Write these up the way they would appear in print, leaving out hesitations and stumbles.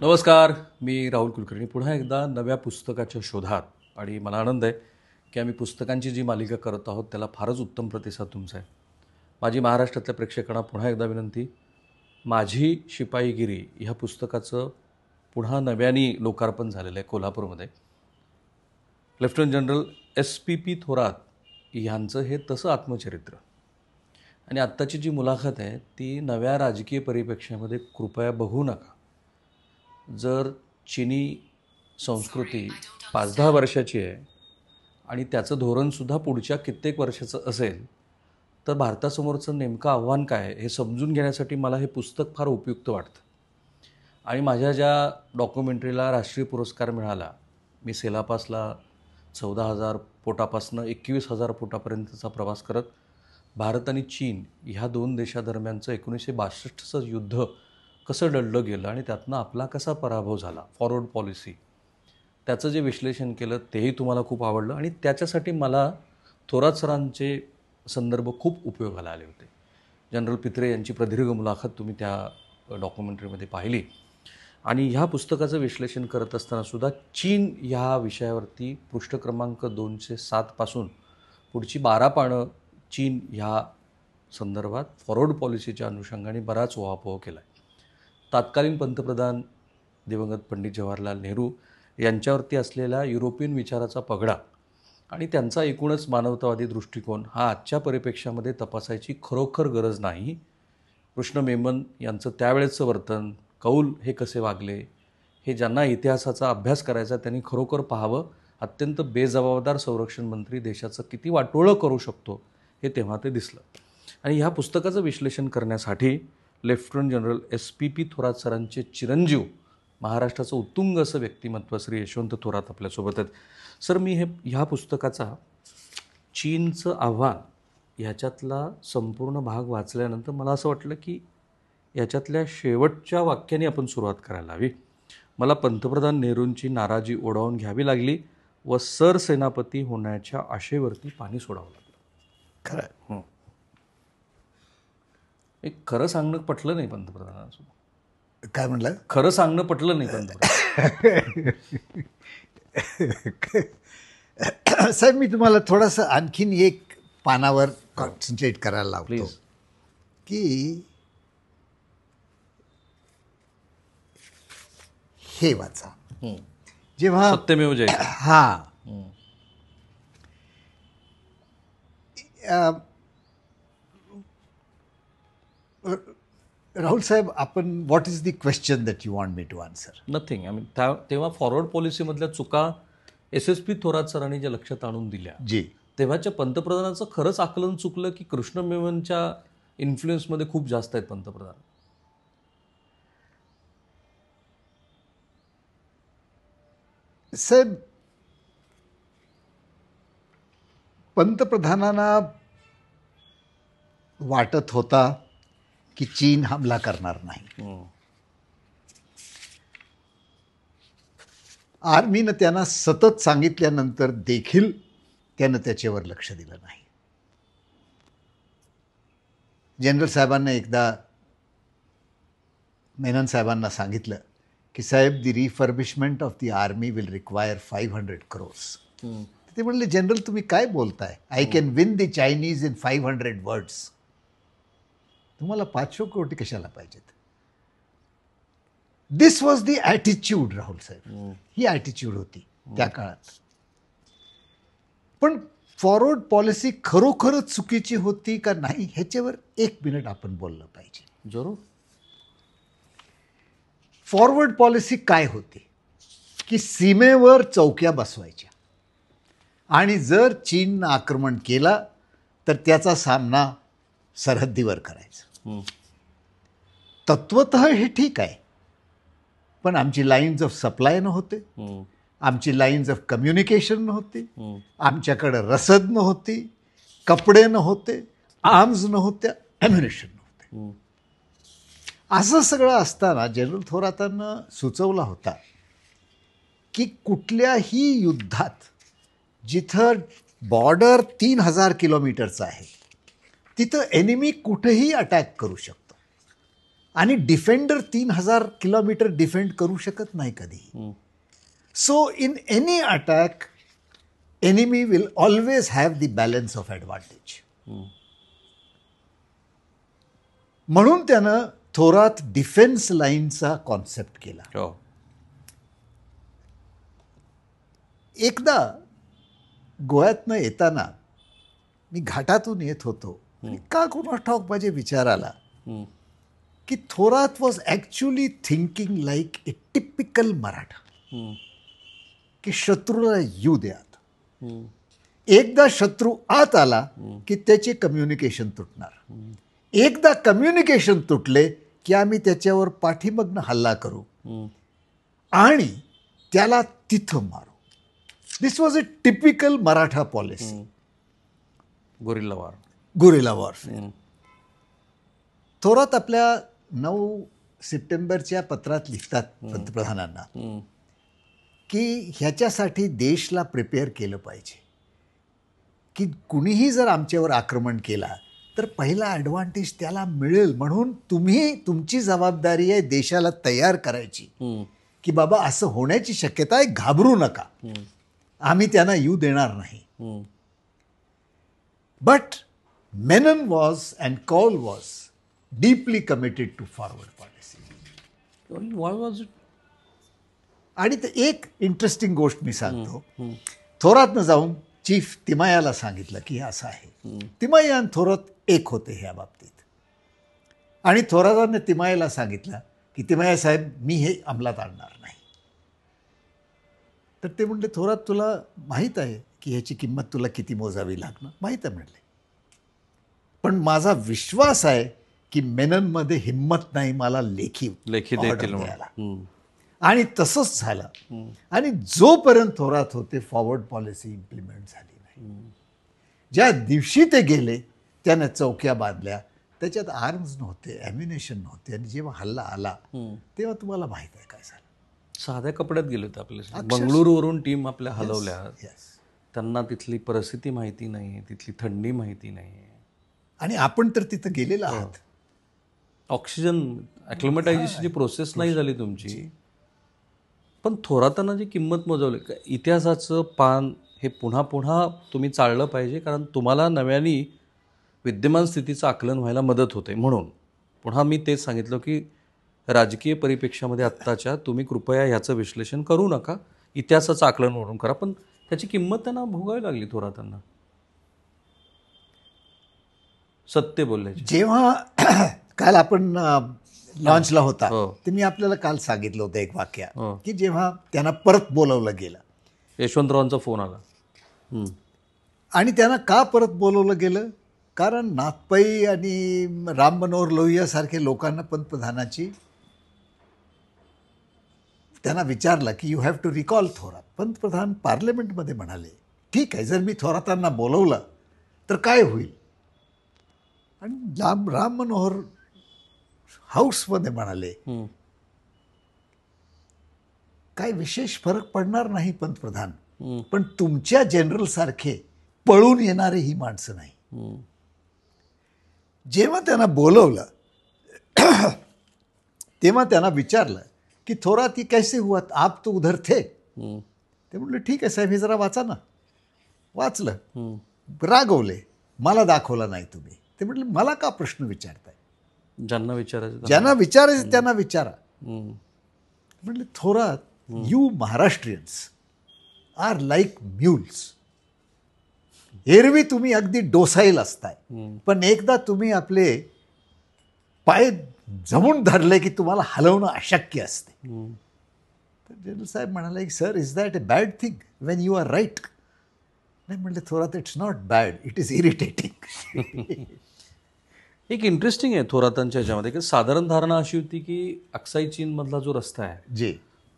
नमस्कार, मी राहुल कुलकर्णी पुन्हा एकदा नव्या पुस्तकाच्या शोधात. आणि मला आनंद आहे की आम्ही पुस्तकांची जी मालिका करत आहोत त्याला फारच उत्तम प्रतिसाद तुमचा आहे. माझी महाराष्ट्रातल्या प्रेक्षकांना पुन्हा एकदा विनंती, माझी शिपाईगिरी ह्या पुस्तकाचं पुन्हा नव्याने लोकार्पण झालेलं आहे कोल्हापूरमध्ये. लेफ्टनंट जनरल SP थोरात ह्यांचं हे तसं आत्मचरित्र. आणि आत्ताची जी मुलाखत आहे ती नव्या राजकीय परिप्रेक्ष्यामध्ये कृपया बघू नका. जर चीनी संस्कृती 5-10 वर्षाची आहे आणि त्याचं धोरणसुद्धा पुढच्या कित्येक वर्षाचं असेल तर भारतासमोरचं नेमकं आव्हान काय आहे हे समजून घेण्यासाठी मला हे पुस्तक फार उपयुक्त वाटतं. आणि माझ्या ज्या डॉक्युमेंटरीला राष्ट्रीय पुरस्कार मिळाला, मी सेलापासला 14,000 फुटापासून 21,000 फुटापर्यंतचा प्रवास करत भारत आणि चीन ह्या दोन देशादरम्यानचं 1962चं युद्ध कसं लढलं गेलं आणि त्यातनं आपला कसा पराभव झाला, फॉरवर्ड पॉलिसी, त्याचं जे विश्लेषण केलं तेही तुम्हाला खूप आवडलं. आणि त्याच्यासाठी मला थोरात सरांचे संदर्भ खूप उपयोगाला आले होते. जनरल पित्रे यांची प्रदीर्घ मुलाखत तुम्ही त्या डॉक्युमेंटरीमध्ये पाहिली. आणि ह्या पुस्तकाचं विश्लेषण करत असतानासुद्धा चीन ह्या विषयावरती पृष्ठ क्रमांक 207 पासून पुढची 12 पानं चीन ह्या संदर्भात फॉरवर्ड पॉलिसीच्या अनुषंगाने बराच उहापोह केला आहे. तत्कालीन पंतप्रधान दिवंगत पंडित जवाहरलाल नेहरू यांच्यावरती असलेला युरोपियन विचाराचा पगडा आणि त्यांचा एकूणच मानवतावादी दृष्टिकोन हा आजच्या परिप्रेक्ष्यामध्ये तपासायची खरोखर गरज नाही. कृष्ण मेनन यांचं त्यावेळेचं वर्तन, कौल हे कसे वागले, हे ज्यांना इतिहासाचा अभ्यास करायचा त्यांनी खरोखर पाहावं. अत्यंत बेजबाबदार संरक्षण मंत्री देशाचं किती वाटोळं करू शकतो हे तेव्हा ते दिसलं. आणि ह्या पुस्तकाचं विश्लेषण करण्यासाठी लेफ्टनंट जनरल SP थोरात सरांचे चिरंजीव, महाराष्ट्राचं उत्तुंग असं व्यक्तिमत्व श्री यशवंत थोरात आपल्यासोबत आहेत. सर, मी ह्या पुस्तकाचा चीनचं आव्हान ह्याच्यातला संपूर्ण भाग वाचल्यानंतर मला असं वाटलं की याच्यातल्या शेवटच्या वाक्याने आपण सुरुवात करायला हवी. मला पंतप्रधान नेहरूंची नाराजी ओढावून घ्यावी लागली व सरसेनापती होण्याच्या आशेवरती पाणी सोडावं लागलं. खरं एक खरं सांगणं पटलं नाही पंतप्रधानांसोबत. काय म्हणलं? खरं सांगणं पटलं नाही पंतप्रधान. साहेब, मी तुम्हाला थोडंसं आणखीन एक पानावर कॉन्सन्ट्रेट करायला लावतो. प्लीज. की हे वाचा. जेव्हा सत्यमेव जयते. हा राहुल साहेब, आपण what is the question that you want me to answer? Nothing. I mean तेव्हा फॉरवर्ड पॉलिसीमधल्या चुका SP थोरात सरांनी ज्या लक्षात आणून दिल्या, जी, तेव्हाच्या पंतप्रधानाचं खरंच आकलन चुकलं की कृष्ण मेननच्या इन्फ्लुएन्समध्ये खूप जास्त आहेत पंतप्रधान? साहेब, पंतप्रधानांना वाटत होता की चीन हमला करणार नाही. आर्मीनं त्यांना सतत सांगितल्यानंतर देखील त्यानं त्याच्यावर लक्ष दिलं नाही. जनरल साहेबांना एकदा मेनन साहेबांना सांगितलं की साहेब, the refurbishment of the army will require 500 crores. ते म्हणले, जनरल तुम्ही काय बोलताय? I can win the Chinese in 500 words. तुम्हाला 500 कोटी कशाला पाहिजेत? This was the attitude Rahul साहेब. ही ॲटिट्यूड होती त्या काळात. पण फॉरवर्ड पॉलिसी खरोखरच चुकीची होती का नाही ह्याच्यावर 1 मिनिट आपण बोललं पाहिजे. जरूर. फॉरवर्ड पॉलिसी काय होती की सीमेवर चौक्या बसवायच्या आणि जर चीननं आक्रमण केला तर त्याचा सामना सरहद्दीवर करायचा. तत्वतः हे ठीक आहे, पण आमची लाईन्स ऑफ सप्लाय नव्हते, आमची लाईन्स ऑफ कम्युनिकेशन नव्हती, आमच्याकडं रसद नव्हती, कपडे नव्हते, आर्म्स नव्हत्या, ॲम्युनिशन नव्हते. असं सगळं असताना जनरल थोरातांना सुचवला होता की कुठल्याही युद्धात जिथं बॉर्डर 3000 किलोमीटरचं आहे तिथं एनिमी कुठेही अटॅक करू शकतो. आणि डिफेंडर 3000 किलोमीटर डिफेंड करू शकत नाही कधी. So in any attack enemy will always have the balance of advantage. म्हणून त्यानं थोरात डिफेन्स लाईनचा कॉन्सेप्ट केला. हो. एकदा गोव्यातनं येताना मी घाटातून येत होतो आणि का कोणास ठाऊक माझ्या विचार आला की Thorat was actually thinking like A typical Maratha, की शत्रूला येऊ द्यात. एकदा शत्रू आत आला की त्याचे कम्युनिकेशन तुटणार. एकदा कम्युनिकेशन तुटले की आम्ही त्याच्यावर पाठीमागनं हल्ला करू आणि त्याला तिथं मारू. This was a typical Maratha policy. Guerrilla war. Guerrilla warfare. Thorat आपल्या 9 सप्टेंबरच्या पत्रात लिखतात पंतप्रधानांना की ह्याच्यासाठी देशला प्रिपेअर केलं पाहिजे की कुणीही जर आमच्यावर आक्रमण केला तर पहिला ॲडव्हान्टेज त्याला मिळेल. म्हणून तुमची जबाबदारी आहे देशाला तयार करायची की बाबा असं होण्याची शक्यता आहे, घाबरू नका, आम्ही त्यांना येऊ देणार नाही. But Menon was and Kaul was deeply committed to forward policy. Why was it? आणि ते एक इंटरेस्टिंग गोष्ट मी सांगतो. थोरातनं जाऊन चीफ तिमायाला सांगितलं की असं आहे. तिमाया आणि थोरात एक होते ह्या बाबतीत. आणि थोराताने तिमायाला सांगितलं की तिमाया साहेब मी हे अंमलात आणणार नाही. तर ते म्हणले थोरात तुला माहीत आहे की ह्याची किंमत तुला किती मोजावी लागणार. माहीत आहे म्हणले, पण माझा विश्वास आहे की मेननमध्ये हिंमत नाही मला लेखी देतील द्यायला. आणि तसंच झालं. आणि जोपर्यंत थोरात होते फॉरवर्ड पॉलिसी इम्प्लिमेंट झाली नाही. ज्या दिवशी ते गेले त्यानं चौक्या बांधल्या, त्याच्यात आर्म्स नव्हते, ॲम्युनेशन नव्हते. आणि जेव्हा हल्ला आला तेव्हा तुम्हाला माहीत आहे काय झालं. साध्या कपड्यात गेले होते आपल्या. बंगळुरूवरून टीम आपल्या हलवल्या. त्यांना तिथली परिस्थिती माहिती नाही, तिथली थंडी माहिती नाही. आणि आपण तर तिथं गेलेलो आहात. ऑक्सिजन ॲक्लिमेटायझेशनची प्रोसेस नाही झाली तुमची. पण थोरातांना जी किंमत मोजवली, इतिहासाचं पान हे पुन्हा पुन्हा तुम्ही चाललं पाहिजे, कारण तुम्हाला नव्याने विद्यमान स्थितीचं आकलन व्हायला मदत होते. म्हणून पुन्हा मी तेच सांगितलं की राजकीय परिप्रेक्ष्यामध्ये आत्ताच्या तुम्ही कृपया ह्याचं विश्लेषण करू नका, इतिहासाचं आकलन म्हणून करा. पण त्याची किंमत त्यांना भोगावी लागली थोरातांना, सत्य बोलल्याची. जेव्हा काल आपण लॉन्चला होता ते मी आपल्याला काल सांगितलं होतं एक वाक्य की जेव्हा त्यांना परत बोलवलं गेलं, यशवंतरावांचा फोन आला. आणि त्यांना का परत बोलवलं गेलं, कारण नाथपै आणि राम मनोहर लोहियासारखे लोकांना पंतप्रधानाची त्यांना विचारलं की you have to recall Thorat. पंतप्रधान पार्लमेंटमध्ये म्हणाले ठीक आहे, जर मी थोरातांना बोलवलं तर काय होईल. आणि राम मनोहर हाऊसमध्ये म्हणाले काय विशेष फरक पडणार नाही पंतप्रधान, पण तुमच्या जनरल सारखे पळून येणारे ही माणसं नाही. जेव्हा त्यांना बोलवलं तेव्हा त्यांना विचारलं की थोरात ही कैसे हुआ, आप तो उधर थे. ते म्हटले ठीक आहे साहेब, हे जरा वाचा ना. वाचलं, रागवले, मला दाखवला नाही तुम्ही. ते म्हटले मला का प्रश्न विचारताय, ज्यांना विचारायचं त्यांना विचारा. म्हटले Thorat, you Maharashtrians R like म्युल्स. एरवी तुम्ही अगदी डोसाईल असताय, पण एकदा तुम्ही आपले पाय जमून धरले की तुम्हाला हलवणं अशक्य असते. तर जनरल साहेब म्हणाले की sir, is that a bad thing when you are right. नाही म्हणले Thorat, it's not bad, it is irritating. एक इंटरेस्टिंग आहे थोरातांच्या ह्याच्यामध्ये की साधारण धारणा अशी होती की अक्साई चीनमधला जो रस्ता आहे जे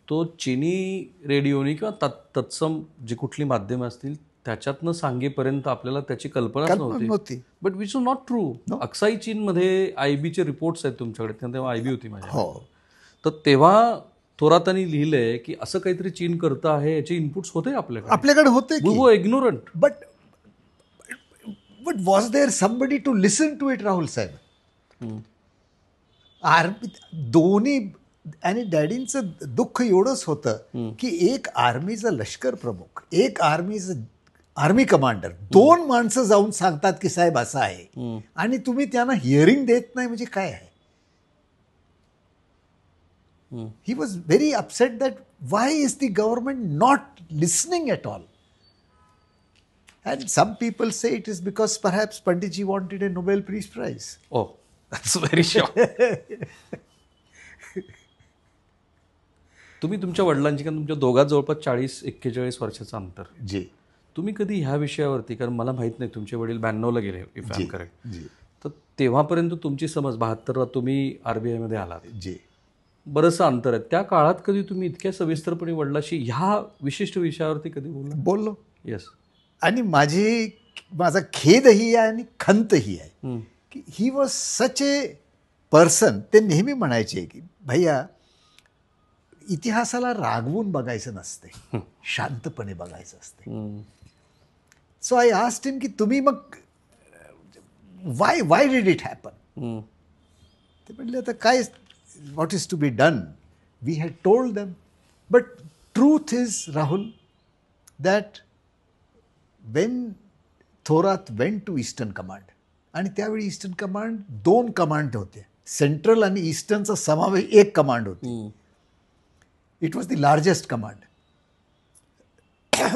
तो चीनी रेडिओनी किंवा तत्सम जी कुठली माध्यमं असतील त्याच्यातनं सांगेपर्यंत आपल्याला त्याची कल्पनाच नव्हती. But which is not true. Aksai चीनमध्ये IBचे रिपोर्ट्स आहेत तुमच्याकडे, तेव्हा IB होती माझ्या. तर तेव्हा थोरातांनी लिहिलंय की असं काहीतरी चीन करतं आहे, याचे इनपुट्स होते आपल्याकडे होते. We were ignorant. But was there somebody to listen to it, Rahul साहेब. आर्मी दोन्ही. आणि डॅडींचं दुःख एवढंच होतं की एक आर्मीचा लष्कर प्रमुख, एक आर्मी कमांडर, 2 माणसं जाऊन सांगतात की साहेब असं आहे आणि तुम्ही त्यांना हिअरिंग देत नाही, म्हणजे काय आहे. ही was very upset that Y is the government not listening at all. And some people say it is because perhaps Panditji wanted a Nobel Peace Prize. Oh, that's very sure. तुम्ही तुमच्या वडिलांची, कारण तुमच्या दोघात जवळपास 40-41 वर्षाचं अंतर. जी. तुम्ही कधी ह्या विषयावरती, कारण मला माहीत नाही, तुमचे वडील 92ला गेले इफ आय एम करेक्ट, जी. तर तेव्हापर्यंत तुमची समज 72ला तुम्ही RBIमध्ये आलात. जी. बरंचसं अंतर आहे. त्या काळात कधी तुम्ही इतक्या सविस्तरपणे वडिलाशी ह्या विशिष्ट विषयावरती कधी बोललो. येस. आणि माझा खेदही आहे आणि खंतही आहे की he was such a person. ते नेहमी म्हणायचे की भैया, इतिहासाला रागवून बघायचं नसते, शांतपणे बघायचं असते. सो आय आस्क्ड हिम की तुम्ही मग वाय डिड इट हॅपन. ते म्हणले आता काय, what is to be done, we had told them. But truth is, Rahul, that when Thorat went to Eastern Command, आणि त्यावेळी ईस्टर्न कमांड 2 कमांड होते, सेंट्रल आणि ईस्टर्नचा समावेश 1 कमांड होती. It was the largest command.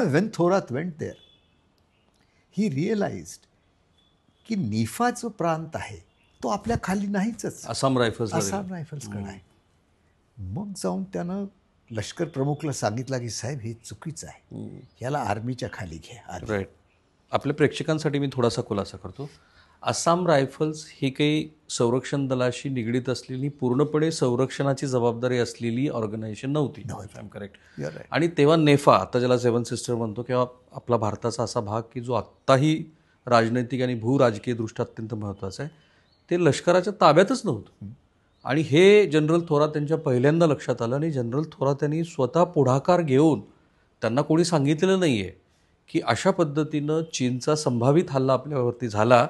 When Thorat went there, he realised की NEFA जो प्रांत आहे तो आपल्या खाली नाहीच, आसाम रायफल्सकडे आहे. मग जाऊन त्यानं लष्कर प्रमुखला सांगितलं की साहेब हे चुकीचं आहे, याला आर्मीच्या खाली घ्या. राईट. आपल्या प्रेक्षकांसाठी मी थोडासा खुलासा करतो. आसाम रायफल्स ही काही संरक्षण दलाशी निगडीत असलेली, पूर्णपणे संरक्षणाची जबाबदारी असलेली ऑर्गनायझेशन नव्हती, आय एम करेक्ट. आणि तेव्हा नेफा, आता ज्याला 7 सिस्टर म्हणतो, किंवा आपला भारताचा असा भाग की जो आत्ताही राजनैतिक आणि भूराजकीयदृष्ट्या अत्यंत महत्त्वाचा आहे, ते लष्कराच्या ताब्यातच नव्हतं. आणि हे जनरल थोरात यांच्या पहिल्यांदा लक्षात आलं, आणि जनरल थोरात यांनी स्वतः पुढाकार घेऊन, त्यांना कोणी सांगितलेलं नाही आहे की अशा पद्धतीनं चीनचा संभावित हल्ला आपल्यावरती झाला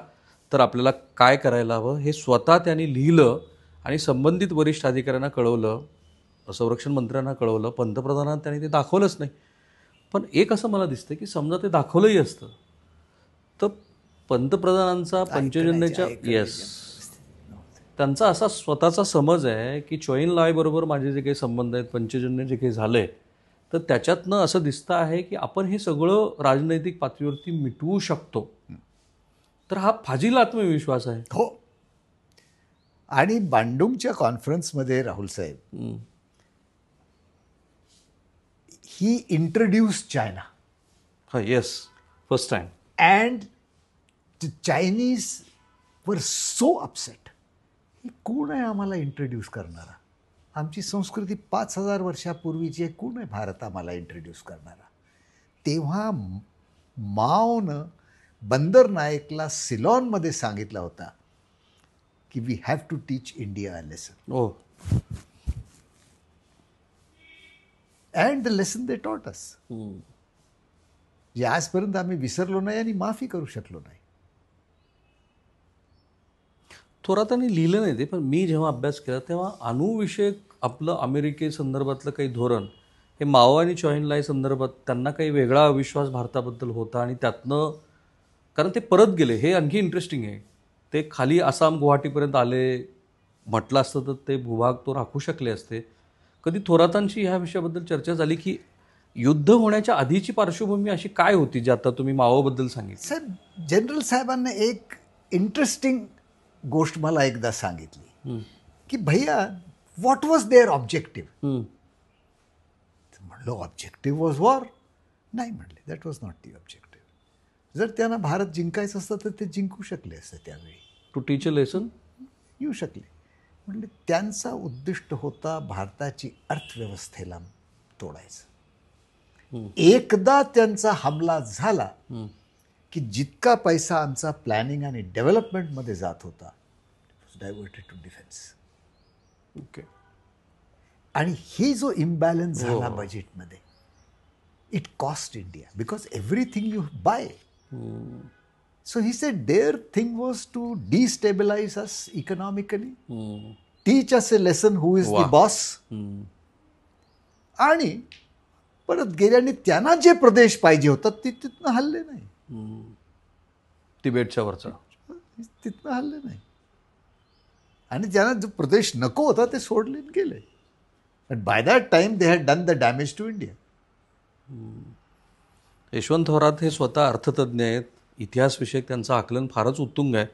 तर आपल्याला काय करायला हवं, हे स्वतः त्यांनी लिहिलं आणि संबंधित वरिष्ठ अधिकाऱ्यांना कळवलं, संरक्षण मंत्र्यांना कळवलं. पंतप्रधानांना त्यांनी ते दाखवलंच नाही. पण एक असं मला दिसतं की समजा ते दाखवलंही असतं तर पंतप्रधानांचा पंचजन्याच्या त्यांचा असा स्वतःचा समज आहे की चोईन लायबरोबर माझे जे काही संबंध आहेत, पंचजन्य जे काही झालं आहे, तर त्याच्यातनं असं दिसतं आहे की आपण हे सगळं राजनैतिक पातळीवरती मिटवू शकतो. तर हा फाजील आत्मविश्वास आहे. हो. आणि बांडुंगच्या कॉन्फरन्समध्ये राहुल साहेब, ही इंट्रोड्यूस चायना. हा, yes, first time. And the Chinese वर सो अपसेट. ही कोण आहे आम्हाला इंट्रोड्यूस करणारा? आमची संस्कृती 5000 वर्षापूर्वीची आहे, कोण आहे भारत आम्हाला इंट्रोड्यूस करणारा? तेव्हा माओनं बंदर नायकला सिलॉनमध्ये सांगितला होता की we have to teach India a lesson. Oh. And the lesson they taught us, जे आजपर्यंत आम्ही विसरलो नाही आणि माफी करू शकलो नाही. थोरातांनी लिहिलं नाही ते, पण मी जेव्हा अभ्यास केला तेव्हा अणुविषयक आपलं अमेरिकेसंदर्भातलं काही धोरण हे माओ आणि चॉईन लाई संदर्भात त्यांना काही वेगळा अविश्वास भारताबद्दल होता, आणि त्यातनं, कारण ते परत गेले, हे आणखी इंटरेस्टिंग आहे. ते खाली आसाम गुवाहाटीपर्यंत आले, म्हटलं असतं तर ते भूभाग तो राखू शकले असते. कधी थोरातांची ह्या विषयाबद्दल चर्चा झाली की युद्ध होण्याच्या आधीची पार्श्वभूमी अशी काय होती, जे आता तुम्ही माओबद्दल सांगितलं? सर, जनरल साहेबांना एक इंटरेस्टिंग गोष्ट मला एकदा सांगितली की भैया, व्हॉट वॉज देअर ऑब्जेक्टिव्ह? म्हणलं ऑब्जेक्टिव्ह वॉज वॉर. नाही म्हणले, that was not the objective. जर त्यांना भारत जिंकायचं असतं तर ते जिंकू शकले असते त्यावेळी. टू टीच अ लेसन येऊ शकले. म्हणले त्यांचा उद्दिष्ट होता भारताची अर्थव्यवस्थेला तोडायचं. एकदा त्यांचा हमला झाला की जितका पैसा आमचा प्लॅनिंग आणि डेव्हलपमेंटमध्ये जात होता, डायव्हर्टेड टू डिफेन्स. ओके. आणि ही जो इम्बॅलन्स झाला बजेटमध्ये, it cost India because everything you buy. So he said their thing was to destabilize us economically teach us A lesson who is the वा. बॉस. आणि परत गेल्याने त्यांना जे प्रदेश पाहिजे होता ते तिथनं हल्ले नाही. तिबेटच्या वरचा. तिथनं हल्ले नाही. आणि ज्यांना जो प्रदेश नको होता ते सोडले आणि गेले. But by that time they had done the damage to India. Yashwant Thorat हे स्वतः अर्थतज्ञ आहेत. इतिहासविषयक त्यांचं आकलन फारच उत्तुंग आहे.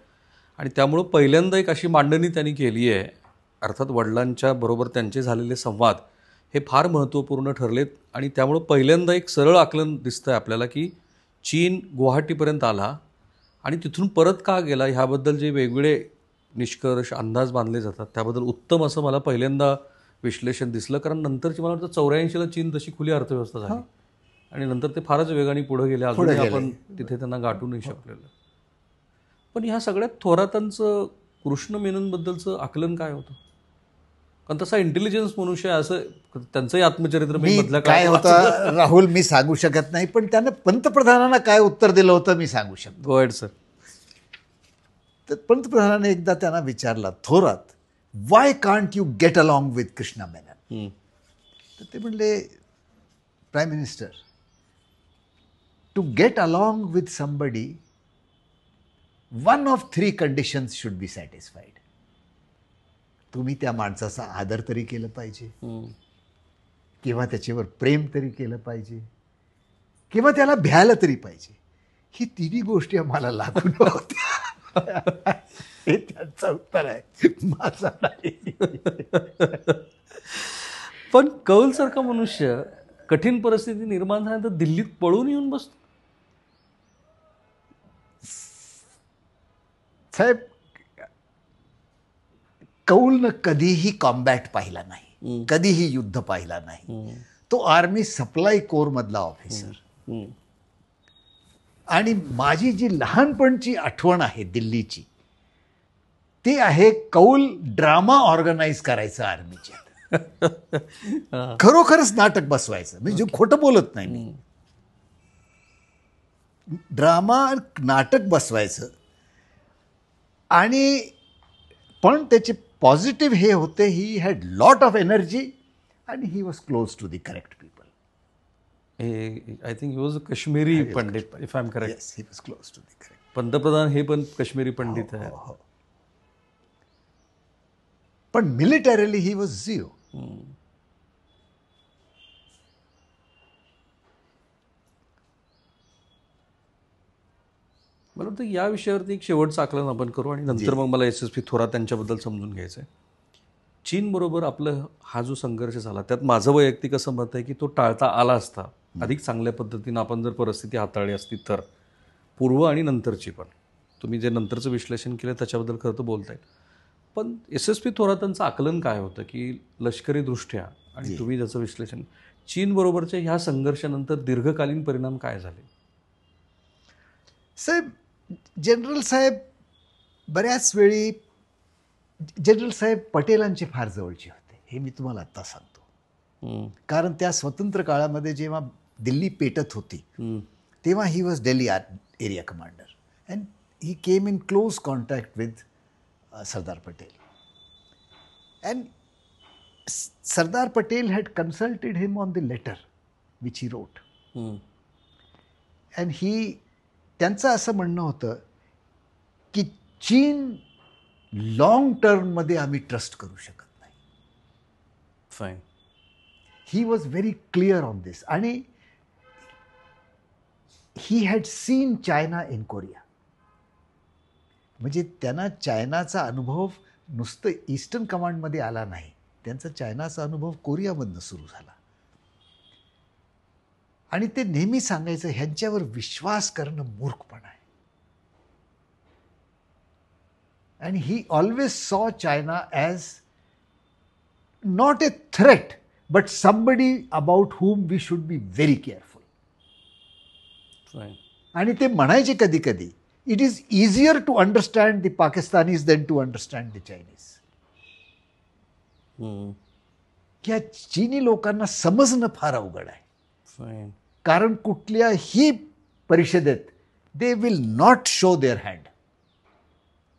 आणि त्यामुळं पहिल्यांदा एक अशी मांडणी त्यांनी केली आहे. अर्थात वडिलांच्या बरोबर त्यांचे झालेले संवाद हे फार महत्त्वपूर्ण ठरलेत. आणि त्यामुळं पहिल्यांदा एक सरळ आकलन दिसतं आहे आपल्याला की चीन गुवाहाटीपर्यंत आला आणि तिथून परत का गेला ह्याबद्दल जे वेगवेगळे निष्कर्ष अंदाज बांधले जातात त्याबद्दल उत्तम असं मला पहिल्यांदा विश्लेषण दिसलं. कारण नंतरची मला वाटतं 84ला चीन तशी खुली अर्थव्यवस्था झाली आणि नंतर ते फारच वेगाने पुढे गेले. अजूनही आपण तिथे त्यांना गाठू नाही शकलेलं. पण ह्या सगळ्यात थोरातांचं कृष्ण मेननबद्दलचं आकलन काय होतं? कारण तसा इंटेलिजन्स मनुष्य आहे असं त्यांचंही आत्मचरित्र मी मधल्या काय होतं राहुल मी सांगू शकत नाही. पण त्यानं पंतप्रधानांना काय उत्तर दिलं होतं मी सांगू शकतो. Go ahead sir. तर पंतप्रधानाने एकदा त्यांना विचारला, Thorat why can't you get along with Krishna Menon. तर ते म्हणले, prime minister, to get along with somebody one of 3 conditions should be satisfied. तुम्ही त्या माणसाचा आदर तरी केलं पाहिजे, किंवा त्याच्यावर प्रेम तरी केलं पाहिजे, किंवा त्याला भ्यायला तरी पाहिजे. ही 3 गोष्टी आम्हाला लागून होत्या. हे त्यांचं उत्तर आहे, माझा नाही. पण कौलसारखा मनुष्य कठीण परिस्थिती निर्माण झाल्यानंतर दिल्लीत पळून येऊन बसतो. साहेब, कौलनं कधीही कॉम्बॅट पाहिला नाही, कधीही युद्ध पाहिला नाही. तो आर्मी सप्लाय कोर मधला ऑफिसर. आणि माझी जी लहानपणची आठवण आहे दिल्लीची, ती आहे कौल ड्रामा ऑर्गनाईज करायचं आर्मीच्या. खरोखरच नाटक बसवायचं, म्हणजे खोटं बोलत नाही मी. ड्रामा नाटक बसवायचं. आणि पण त्याचे पॉझिटिव्ह हे होते, he had lot of energy आणि he was close to the correct people. I think he was a Kashmiri Pandit, if I am correct. Yes, he was close to the correct. पंतप्रधान हे पण काश्मीरी पंडित आहे. पण मिलिटरीली ही वॉज झिरो. बरोबर. तर या विषयावरती एक शेवटचं आकलन आपण करू आणि नंतर मग मला यशस्वी थोरात त्यांच्याबद्दल समजून घ्यायचं आहे. चीनबरोबर आपलं हा जो संघर्ष झाला त्यात माझं वैयक्तिक असं मत आहे की तो टाळता आला असता अधिक चांगल्या पद्धतीनं आपण जर परिस्थिती हाताळली असती तर. पूर्व आणि नंतरची पण तुम्ही जे नंतरचं विश्लेषण केलं त्याच्याबद्दल खरं तर बोलताय. पण यशस्वी थोरातांचं आकलन काय होतं की लष्करीदृष्ट्या आणि तुम्ही ज्याचं विश्लेषण, चीनबरोबरच्या ह्या संघर्षानंतर दीर्घकालीन परिणाम काय झाले? साहेब, जनरल साहेब बऱ्याच वेळी जनरल साहेब पटेलांचे फार जवळचे होते, हे मी तुम्हाला आत्ता सांगतो. कारण त्या स्वतंत्र काळामध्ये जेव्हा दिल्ली पेटत होती तेव्हा he was Delhi area commander and he came in close contact with Sardar Patel. And Sardar Patel had consulted him on the letter which he wrote. And he त्यांचं असं म्हणणं होतं की चीन लॉंग टर्ममध्ये आम्ही ट्रस्ट करू शकत नाही. Fine. He was very clear on this. आणि he had seen China in Korea. म्हणजे त्यांना चायनाचा अनुभव नुसतं ईस्टर्न कमांडमध्ये आला नाही, त्यांचा चायनाचा अनुभव कोरियामधनं सुरू झाला. आणि ते नेहमी सांगायचं, ह्यांच्यावर विश्वास करणं मूर्खपणा आहे. आणि he always saw China as not a threat but somebody about whom we should be very careful. आणि ते म्हणायचे कधी कधी, it is easier to understand the Pakistanis than to understand the Chinese. या चीनी लोकांना समजणं फार अवघड आहे. कारण कुठल्याही परिषदेत they will not show their hand,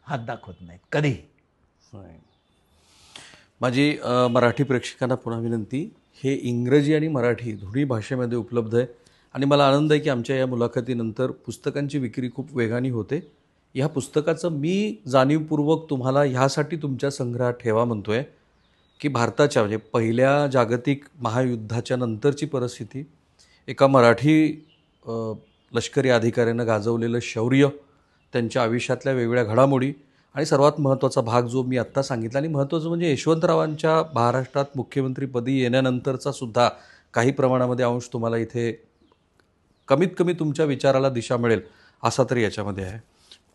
हात दाखवत नाहीत कधीही. माझी मराठी प्रेक्षकांना पुन्हा विनंती, हे इंग्रजी आणि मराठी दोन्ही भाषेमध्ये उपलब्ध आहे आणि मला आनंद आहे की आमच्या या मुलाखतीनंतर पुस्तकांची विक्री खूप वेगाने होते. ह्या पुस्तकाचं मी जाणीवपूर्वक तुम्हाला ह्यासाठी तुमच्या संग्रहात ठेवा म्हणतो आहे की भारताच्या म्हणजे पहिल्या जागतिक महायुद्धाच्या नंतरची परिस्थिती, एका मराठी लष्करी अधिकाऱ्यानं गाजवलेलं शौर्य, त्यांच्या आयुष्यातल्या वेगवेगळ्या घडामोडी आणि सर्वात महत्त्वाचा भाग जो मी आत्ता सांगितला आणि महत्त्वाचं म्हणजे यशवंतरावांच्या महाराष्ट्रात मुख्यमंत्रीपदी येण्यानंतरचा सुद्धा काही प्रमाणामध्ये अंश तुम्हाला इथे कमीत कमी तुमच्या विचाराला दिशा मिळेल असा तरी याच्यामध्ये आहे.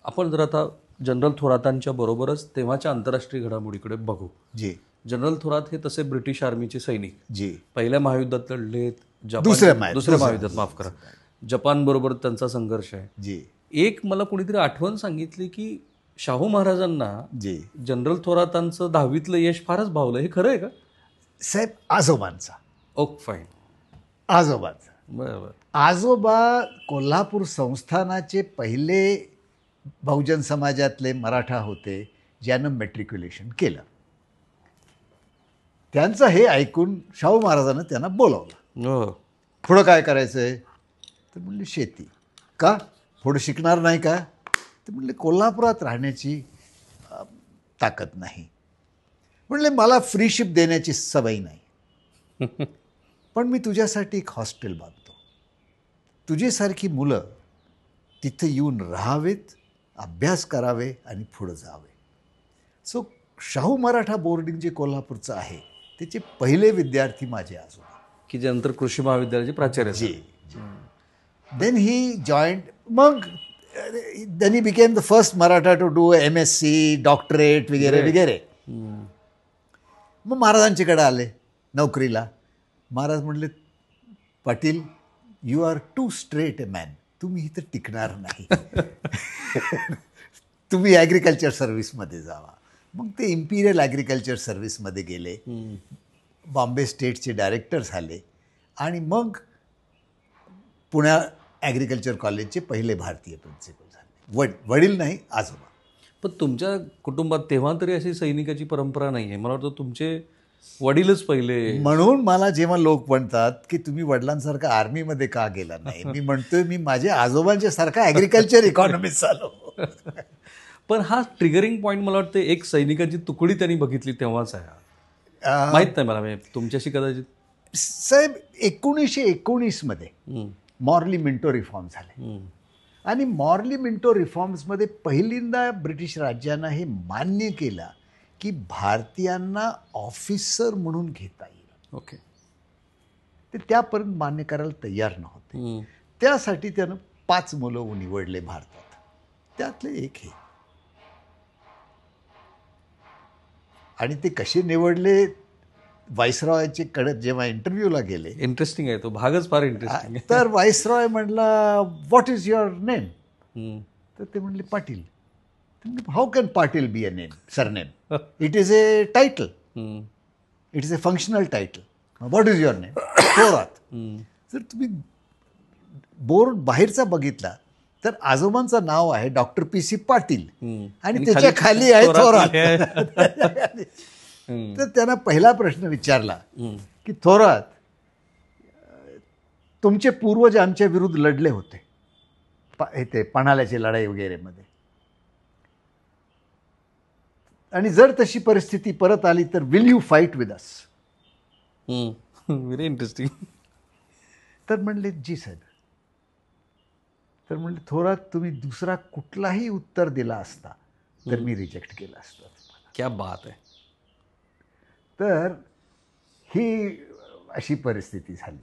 आपण जर आता जनरल थोरातांच्या बरोबरच तेव्हाच्या आंतरराष्ट्रीय घडामोडीकडे बघू. जी. जनरल थोरात हे तसे ब्रिटिश आर्मीचे सैनिक, जी. पहिल्या महायुद्धात लढलेत, दुसऱ्या महायुद्धात माफ करा, जपानबरोबर त्यांचा संघर्ष आहे. जी. एक मला कुणीतरी आठवण सांगितली की शाहू महाराजांना जी जनरल थोरातांचं 10वीतलं यश फारच भावलं. हे खरं आहे का साहेब? आजोबांचा. Okay fine. आजोबांचा. बरोबर. आजोबा कोल्हापूर संस्थानाचे पहिले बहुजन समाजातले मराठा होते ज्यानं मॅट्रिक्युलेशन केलं. त्यांचं हे ऐकून शाहू महाराजांना त्यांना बोलावलं. हो. पुढं काय करायचं आहे? तर म्हणले शेती. का? पुढं शिकणार नाही का? ते म्हणले कोल्हापुरात राहण्याची ताकद नाही. म्हणले मला फ्रीशिप देण्याची सवय नाही, पण मी तुझ्यासाठी एक हॉस्टेल बांधतो. तुझ्यासारखी मुलं तिथे येऊन राहावेत, अभ्यास करावे आणि पुढं जावे. सो शाहू मराठा बोर्डिंग जे कोल्हापूरचं आहे त्याचे पहिले विद्यार्थी माझे आजोबा, की जे नंतर कृषी महाविद्यालयाचे प्राचार्य जी. देन ही जॉईंट, मग then he became the first Maratha to do MSc, doctorate वगैरे वगैरे. मग महाराजांच्याकडे आले नोकरीला. महाराज म्हणले, Patil you are too straight a man, तुम्ही इथं टिकणार नाही. तुम्ही ॲग्रिकल्चर सर्व्हिसमध्ये जावा. मग ते इम्पिरियल ॲग्रिकल्चर सर्व्हिसमध्ये गेले, बॉम्बे स्टेटचे डायरेक्टर झाले आणि मग पुण्या ॲग्रिकल्चर कॉलेजचे पहिले भारतीय प्रिन्सिपल झाले. वडील नाही, आजोबा. पण तुमच्या कुटुंबात तेव्हा तरी अशी सैनिकाची परंपरा नाही आहे. मला वाटतं तुमचे वडीलच पहिले. म्हणून मला जेव्हा लोक म्हणतात की तुम्ही वडिलांसारखा आर्मीमध्ये का गेला नाही, मी म्हणतोय मी माझ्या आजोबांच्या सारखा ॲग्रिकल्चर इकॉनॉमिस्ट झालो. पण हा ट्रिगरिंग पॉईंट मला वाटतं एक सैनिकाची तुकडी त्यांनी बघितली तेव्हाच आहे. माहीत नाही मला, म्हणजे तुमच्याशी कदाचित. साहेब 1919 मध्ये मॉर्ली मिंटो रिफॉर्म झाले आणि मॉर्ली मिंटो रिफॉर्म्समध्ये पहिल्यांदा ब्रिटिश राज्यानं हे मान्य केलं की भारतीयांना ऑफिसर म्हणून घेता येईल. ओके. ते त्यापर्यंत मान्य करायला तयार नव्हते. त्यासाठी त्यानं 5 मुलं निवडले भारतात, त्यातले एक हे. आणि ते कसे निवडले, व्हाईसरॉयचे कडे जेव्हा इंटरव्ह्यूला गेले. इंटरेस्टिंग आहे तो भागच, फार इंटरेस्टिंग आहे. तर व्हाईसरॉय म्हणला, व्हॉट इज युअर नेम? तर ते म्हणले Patil. How can Patil be a name, surname? It is a title, it is a functional title. What is your name? Thorat. जर तुम्ही बोर्ड बाहेरचा बगितला तर आजोबांचं नाव आहे डॉक्टर PC पाटील आणि त्याच्या खाली आहे थोरात. तर त्यांना पहिला प्रश्न विचारला की थोरात, तुमचे पूर्वज आमच्या विरुद्ध लढले होते ते पन्हाळ्याची लढाई वगैरे मध्ये, आणि जर तशी परिस्थिती परत आली तर will you fight with us? Very interesting. तर म्हणले जी साहेब. तर म्हणले थोरात, तुम्ही दुसरा कुठलाही उत्तर दिला असता तर मी रिजेक्ट केलं असतं. क्या बात आहे. तर ही अशी परिस्थिती झाली.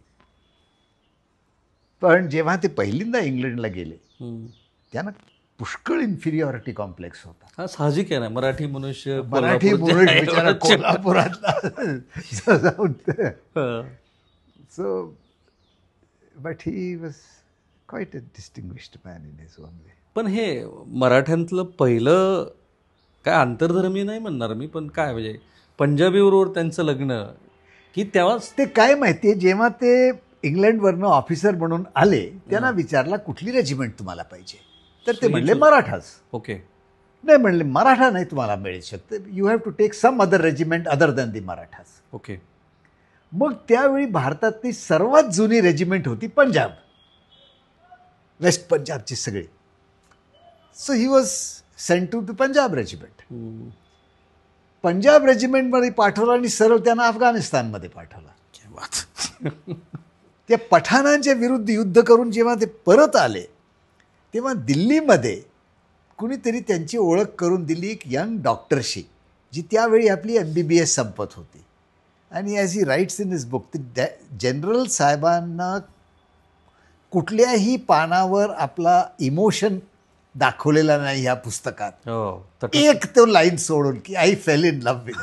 पण जेव्हा ते पहिल्यांदा इंग्लंडला गेले त्यांना पुष्कळ इन्फिरियॉरिटी कॉम्प्लेक्स होता. हा साहजिक आहे ना, मराठी मनुष्य कोल्हापुरातला जाऊन. So but he was quite a distinguished man in his own way. पण हे मराठ्यांतलं पहिलं काय आंतरधर्मीय नाही म्हणणार मी, पण काय म्हणजे पंजाबीबरोबर त्यांचं लग्न, की तेव्हाच ते काय माहिती आहे, जेव्हा ते इंग्लंडवरनं ऑफिसर म्हणून आले त्यांना विचारला कुठली रेजिमेंट तुम्हाला पाहिजे, तर ते म्हणले मराठाच. ओके. नाही म्हणले मराठा नाही तुम्हाला मिळू शकते, you have to take some other regiment other than the Marathas. Okay. मग त्यावेळी भारतातली सर्वात जुनी रेजिमेंट होती पंजाब, वेस्ट पंजाबची सगळी. So he was sent to the Punjab regiment. Punjab रेजिमेंटमध्ये पाठवलं आणि सरळ त्यांना अफगाणिस्तानमध्ये पाठवलं. त्या पठाणांच्या विरुद्ध युद्ध करून जेव्हा ते परत आले तेव्हा दिल्लीमध्ये कुणीतरी त्यांची ओळख करून दिली एक यंग डॉक्टरशी, जी त्यावेळी आपली MBBS संपत होती. आणि as he writes in his book, general साहेबांना कुठल्याही पानावर आपला इमोशन दाखवलेला नाही ह्या पुस्तकात. एक तो लाईन सोडून की I fail in love with.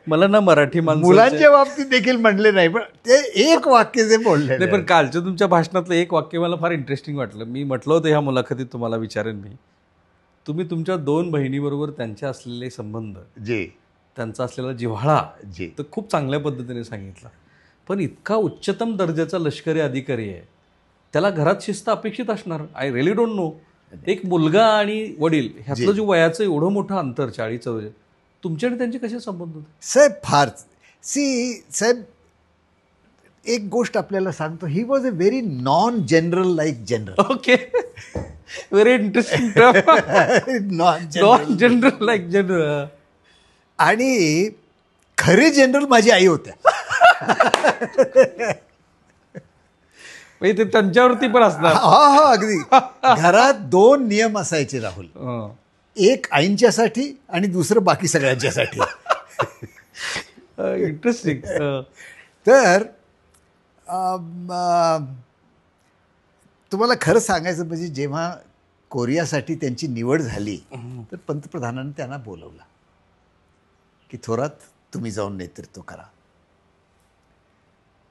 मला ना मराठी माणसं मुलांच्या बाबतीत देखील म्हणले नाही, पण ते एक वाक्य जे बोलले नाही. पण कालच्या तुमच्या भाषणातलं एक वाक्य मला फार इंटरेस्टिंग वाटलं. मी म्हटलं होतं ह्या मुलाखतीत तुम्हाला विचारेन मी, तुम्ही तुमच्या 2 बहिणीबरोबर त्यांचे असलेले संबंध, जे त्यांचा असलेला जिव्हाळा जे तर खूप चांगल्या पद्धतीने सांगितला. पण इतका उच्चतम दर्जाचा लष्करी अधिकारी आहे, त्याला घरात शिस्त अपेक्षित असणार. I really don't know. एक मुलगा आणि वडील ह्यातलं जे वयाचं एवढं मोठं अंतर 40 तुमचे आणि त्यांचे कसे संबंध होते साहेब? फार साहेब एक गोष्ट आपल्याला सांगतो, ही was a very non general like general. Okay. Very interesting. Non general like general. आणि खरे जनरल माझी आई होत्या. ते त्यांच्यावरती पण असणार. हा अगदी. घरात 2 नियम असायचे राहुल, एक आईंच्यासाठी आणि दुसरं बाकी सगळ्यांच्यासाठी. इंटरेस्टिंग. तर तुम्हाला खरं सांगायचं म्हणजे जेव्हा कोरियासाठी त्यांची निवड झाली तर पंतप्रधानांनी त्यांना बोलवलं की थोरात तुम्ही जाऊन नेतृत्व करा.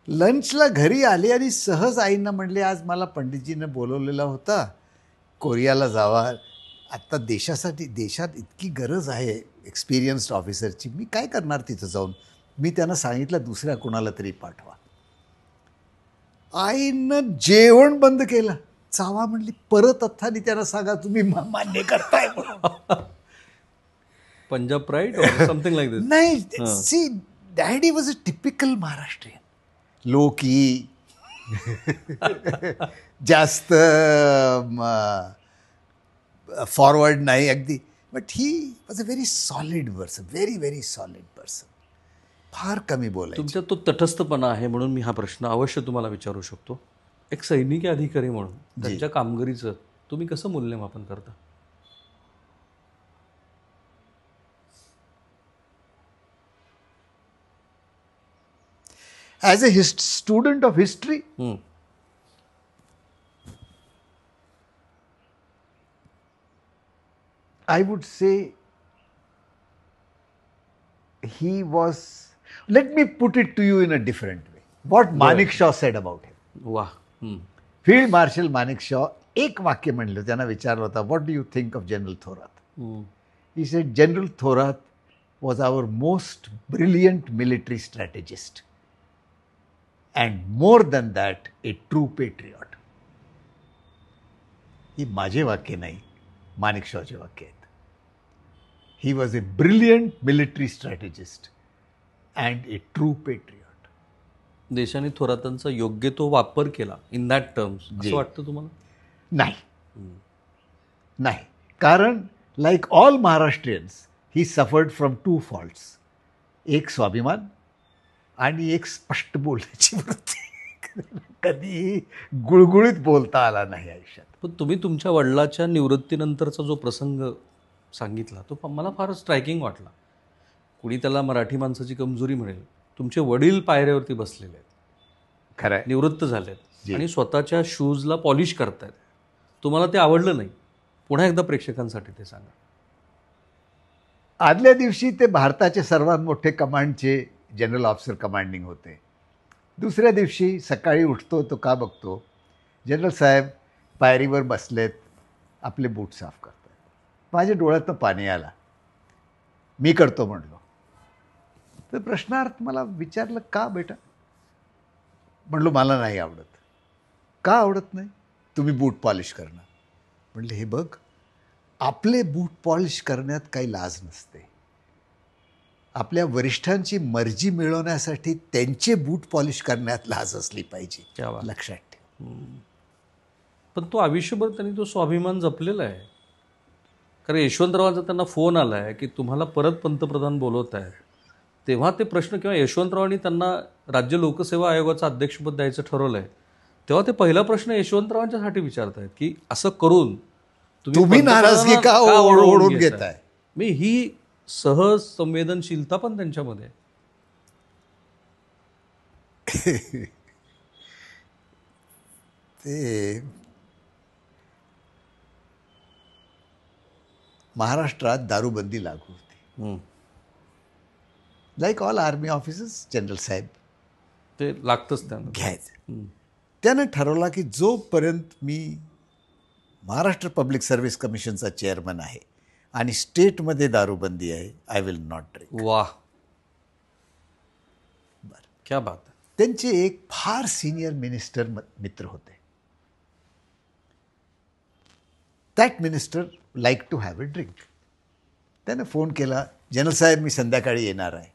लंचला घरी आले आणि सहज आईंना म्हणले, आज मला पंडितजीनं बोलवलेला होता, कोरियाला जावा. आत्ता देशात इतकी गरज आहे एक्सपिरियन्स्ड ऑफिसरची, मी काय करणार तिथं जाऊन. मी त्यांना सांगितलं दुसऱ्या कोणाला तरी पाठवा. आईनं जेवण बंद केलं. चावा म्हणली, परत अथानी त्यांना सांगा तुम्ही मान्य करताय म्हणून. Punjab pride something like this. नाही, see daddy was a typical Maharashtrian. लोकी जास्त फॉरवर्ड नाही अगदी, but he was a very solid person, very very solid person. फार कमी बोलायचं. तुमच्यात तो तटस्थपणा आहे म्हणून मी हा प्रश्न अवश्य तुम्हाला विचारू शकतो. एक सैनिकी अधिकारी म्हणून त्यांच्या कामगिरीचं तुम्ही कसं मूल्यमापन करता? As a student of history, I would say he was, let me put it to you in a different way. What Manekshaw said about him. वाह. फील्ड मार्शल मानेकशॉ एक वाक्य म्हणलं, त्यांना विचारलं होता, what do you think of general Thorat? He said, general Thorat was our most brilliant military strategist and more than that a true patriot. ही माझे वाक्य नाही, मानेकशॉचे वाक्य आहेत. He was a brilliant military strategist and a true patriot. देशाने थोरातांचा योग्य तो वापर केला इन दॅट टर्म्स असं वाटतं तुम्हाला? नाही, कारण like all Maharashtrians he suffered from 2 faults. एक स्वाभिमान आणि एक स्पष्ट बोलण्याची वृत्ती. कधी गुळगुळीत बोलता आला नाही आयुष्यात. पण तुम्ही तुमच्या वडिलाच्या निवृत्तीनंतरचा जो प्रसंग सांगितला तो मला फार स्ट्रायकिंग वाटला. कुणी त्याला मराठी माणसाची कमजोरी म्हणेल. तुमचे वडील पायऱ्यावरती बसलेले आहेत, खरं आहे, निवृत्त झालेत आणि स्वतःच्या शूजला पॉलिश करतायत. तुम्हाला ते आवडलं नाही. पुन्हा एकदा प्रेक्षकांसाठी ते सांगा. आदल्या दिवशी ते भारताचे सर्वात मोठे कमांडचे जनरल ऑफिसर कमांडिंग होते. दुसऱ्या दिवशी सकाळी उठतो तो का बघतो, जनरल साहेब पायरीवर बसलेत, आपले बूट साफ करतात. माझ्या डोळ्यातनं पाणी आला. मी करतो म्हणलो. तर प्रश्नार्थ मला विचारलं, का बेटा? म्हणलो मला नाही आवडत. का आवडत नाही? तुम्ही बूट पॉलिश करणार. म्हणले हे बघ, आपले बूट पॉलिश करण्यात काही लाज नसते. आपल्या वरिष्ठांची मर्जी मिळवण्यासाठी त्यांचे बूट पॉलिश करण्यात लाज असली पाहिजे, क्या बात. लक्षात ठेव. पण तो आयुष्यभर त्यांनी तो स्वाभिमान जपलेला आहे. कारण यशवंतरावांचा त्यांना फोन आला आहे की तुम्हाला परत पंतप्रधान बोलवत आहे, तेव्हा ते प्रश्न किंवा यशवंतरावांनी त्यांना राज्य लोकसेवा आयोगाचं अध्यक्षपद द्यायचं ठरवलं आहे, तेव्हा ते पहिला प्रश्न यशवंतरावांच्यासाठी विचारत आहेत की असं करून तुम्ही नाराजगी का ओढून घेताय. मी ही सहज संवेदनशीलता पण त्यांच्यामध्ये आहे. ते महाराष्ट्रात दारूबंदी लागू होती. Like all army officers, general साहेब ते लागतंच त्यांना. घ्यायचं. त्यानं ठरवला की जोपर्यंत मी महाराष्ट्र पब्लिक सर्व्हिस कमिशनचा चेअरमन आहे आणि स्टेटमध्ये दारूबंदी आहे, आय विल नॉट ड्रिंक. वाह, बरं, क्या बात. त्यांचे एक फार सिनियर मिनिस्टर मित्र होते. That minister like to have a drink. त्यानं फोन केला, जनरल साहेब मी संध्याकाळी येणार आहे,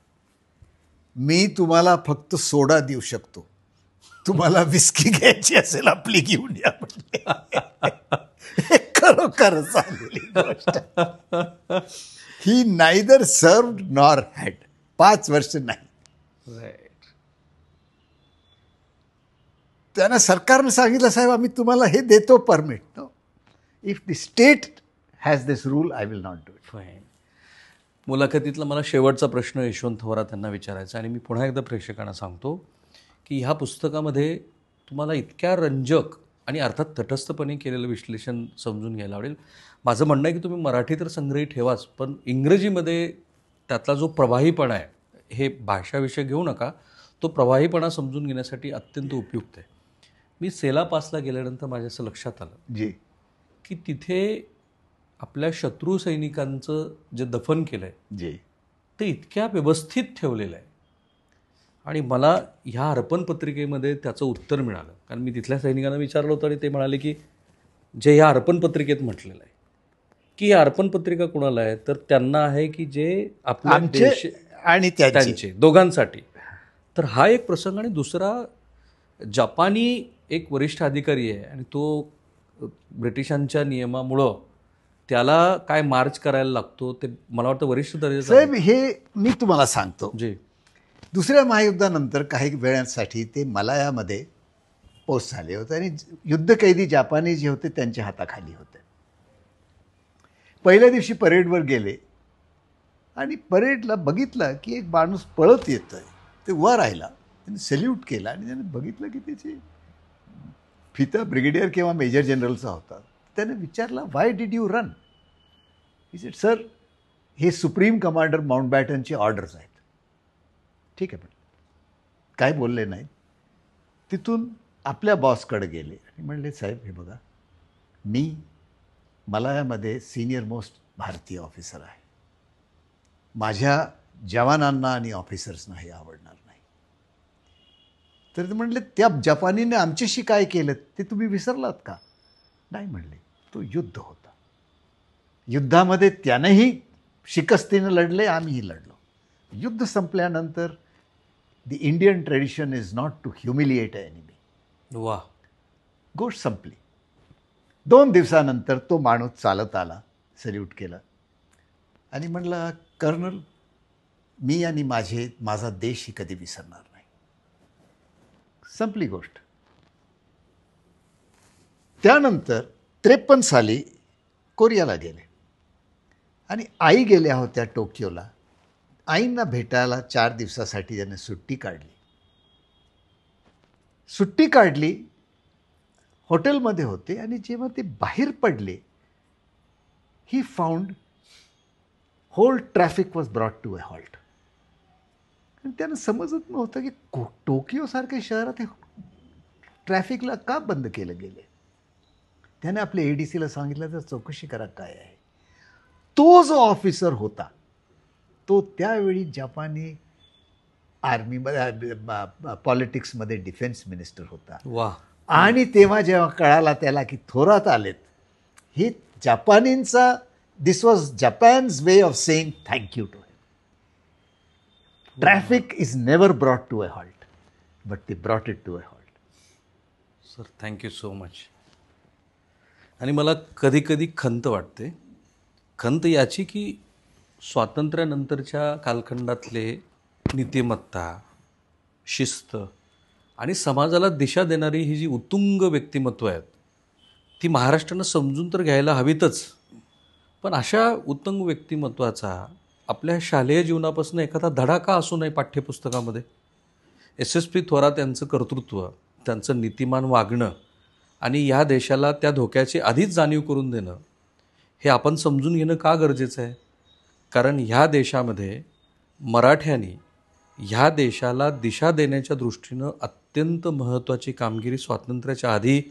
मी तुम्हाला फक्त सोडा देऊ शकतो, तुम्हाला विस्की घ्यायची असेल आपली घेऊन या. खरोखर चाललेली गोष्ट. ही नायदर सर्व्ड नॉर हॅड. 5 वर्ष नाही. राईट. त्यांना सरकारनं सांगितलं, साहेब आम्ही तुम्हाला हे देतो permit. No, if the state has this rule I will not do it. Fine. मुलाखतीतला मला शेवटचा प्रश्न यशवंत थोरात यांना विचारायचा, आणि मी पुन्हा एकदा प्रेक्षकांना सांगतो की ह्या पुस्तकामध्ये तुम्हाला इतक्या रंजक आणि अर्थात तटस्थपणे केलेलं विश्लेषण समजून घ्यायला आवडेल. माझं म्हणणं आहे की तुम्ही मराठी तर संग्रही ठेवाच, पण इंग्रजीमध्ये त्यातला जो प्रवाहीपणा आहे, हे भाषाविषय घेऊ नका, तो प्रवाहीपणा समजून घेण्यासाठी अत्यंत उपयुक्त आहे. मी सेला पासला गेल्यानंतर माझ्या असं लक्षात आलं जी की तिथे आपल्या शत्रू सैनिकांचं जे दफन केलं आहे जी ते इतक्या व्यवस्थित ठेवलेलं आहे, आणि मला ह्या अर्पण पत्रिकेमध्ये त्याचं उत्तर मिळालं. कारण मी तिथल्या सैनिकांना विचारलं होतं आणि ते म्हणाले की जे ह्या अर्पण पत्रिकेत म्हटलेलं आहे की या अर्पण पत्रिका कुणाला आहे, तर त्यांना आहे की जे आपल्या देश आणि त्यांचे दोघांसाठी. तर हा एक प्रसंग. आणि दुसरा, जपानी एक वरिष्ठ अधिकारी आहे आणि तो ब्रिटिशांच्या नियमामुळं त्याला काय मार्च करायला लागतो, ते मला वाटतं वरिष्ठ दर्जाचं. साहेब हे मी तुम्हाला सांगतो, जी दुसऱ्या महायुद्धानंतर काही वेळासाठी ते मलायामध्ये पोस्ट झाले होते आणि युद्धकैदी जापानी जे होते त्यांच्या हाताखाली होते. पहिल्या दिवशी परेडवर गेले आणि परेडला बघितलं की एक माणूस पळत येतोय. ते वर राहिला, त्यांनी सल्यूट केला आणि त्याने बघितलं की त्याची फिता ब्रिगेडियर किंवा मेजर जनरलचा होता. त्याने विचारला, why did you run? He said, sir हे सुप्रीम कमांडर माउंटबॅटनचे ऑर्डर्स आहेत. ठीक आहे, पण काय बोलले नाही. तिथून आपल्या बॉसकडे गेले आणि म्हणले, साहेब हे बघा, मी मलायामध्ये सिनियर मोस्ट भारतीय ऑफिसर आहे, माझ्या जवानांना आणि ऑफिसर्सना हे आवडणार नाही. तर ते म्हणले, त्या जपानीने आमच्याशी काय केलं ते तुम्ही विसरलात का? नाही म्हणले, तो युद्ध होता, युद्धामध्ये त्यानेही शिकस्तीनं लढले, आम्हीही लढलो. युद्ध संपल्यानंतर the Indian tradition is not to humiliate a enemy. वा. गोष्ट संपली. 2 दिवसानंतर तो माणूस चालत आला, सल्यूट केला आणि म्हणला, कर्नल मी आणि माझा देश ही कधी विसरणार नाही. संपली गोष्ट. त्यानंतर 53 साली कोरियाला गेले आणि आई गेल्या होत्या टोकियोला. आईंना भेटायला 4 दिवसासाठी त्याने सुट्टी काढली. हॉटेलमध्ये होते आणि जेव्हा ते बाहेर पडले, he found whole traffic was brought to a halt. आणि त्यानं समजत नव्हतं की टोकियोसारख्या शहरात हे ट्रॅफिकला का बंद केलं गेले. त्याने आपल्या ADCला सांगितलं, तर चौकशी करा काय आहे. तो जो ऑफिसर होता तो त्यावेळी जपानी आर्मीमध्ये पॉलिटिक्समध्ये डिफेन्स मिनिस्टर होता. वा. आणि तेव्हा जेव्हा कळाला त्याला की थोरात आलेत, ही जपानींचा this was Japan's way of saying thank you to him. Traffic is never brought to a halt, but they brought it to a halt. Sir thank you so much. आणि मला कधी कधी खंत वाटते, खंत याची की स्वातंत्र्यानंतरच्या कालखंडातले नीतिमत्ता, शिस्त आणि समाजाला दिशा देणारी ही जी उत्तुंग व्यक्तिमत्व आहेत ती महाराष्ट्रानं समजून तर घ्यायला हवीतच. पण अशा उत्तुंग व्यक्तिमत्वाचा आपल्या शालेय जीवनापासून एखादा धडा का असू नये पाठ्यपुस्तकामध्ये? एस.एस.पी. थोरात यांचं कर्तृत्व, त्यांचं नीतिमान वागणं आणि ह्या देशाला त्या धोक्याची आधीच जाणीव करून देणं हे आपण समजून घेणं का गरजेचं आहे? कारण ह्या देशामध्ये मराठ्यांनी ह्या देशाला दिशा देण्याच्या दृष्टीनं अत्यंत महत्त्वाची कामगिरी स्वातंत्र्याच्या आधी,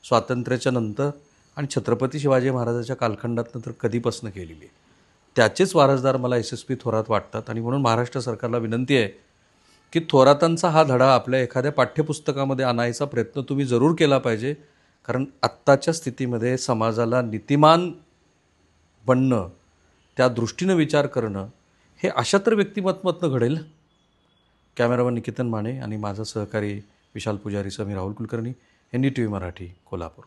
स्वातंत्र्याच्या नंतर आणि छत्रपती शिवाजी महाराजाच्या कालखंडातनं तर कधीपासून केलेली आहे. त्याचेच वारसदार मला एस.एस.पी. थोरात वाटतात. आणि म्हणून महाराष्ट्र सरकारला विनंती आहे की थोरातांचा हा धडा आपल्या एखाद्या पाठ्यपुस्तकामध्ये आणायचा प्रयत्न तुम्ही जरूर केला पाहिजे. कारण आत्ताच्या स्थितीमध्ये समाजाला नीतिमान बनणं, त्या दृष्टीनं विचार करणं हे अशा तर व्यक्तिमत्वातनं घडेल. कॅमेरामन निकेतन माने आणि माझा सहकारी विशाल पुजारीसह मी राहुल कुलकर्णी, NDTV मराठी, कोल्हापूर.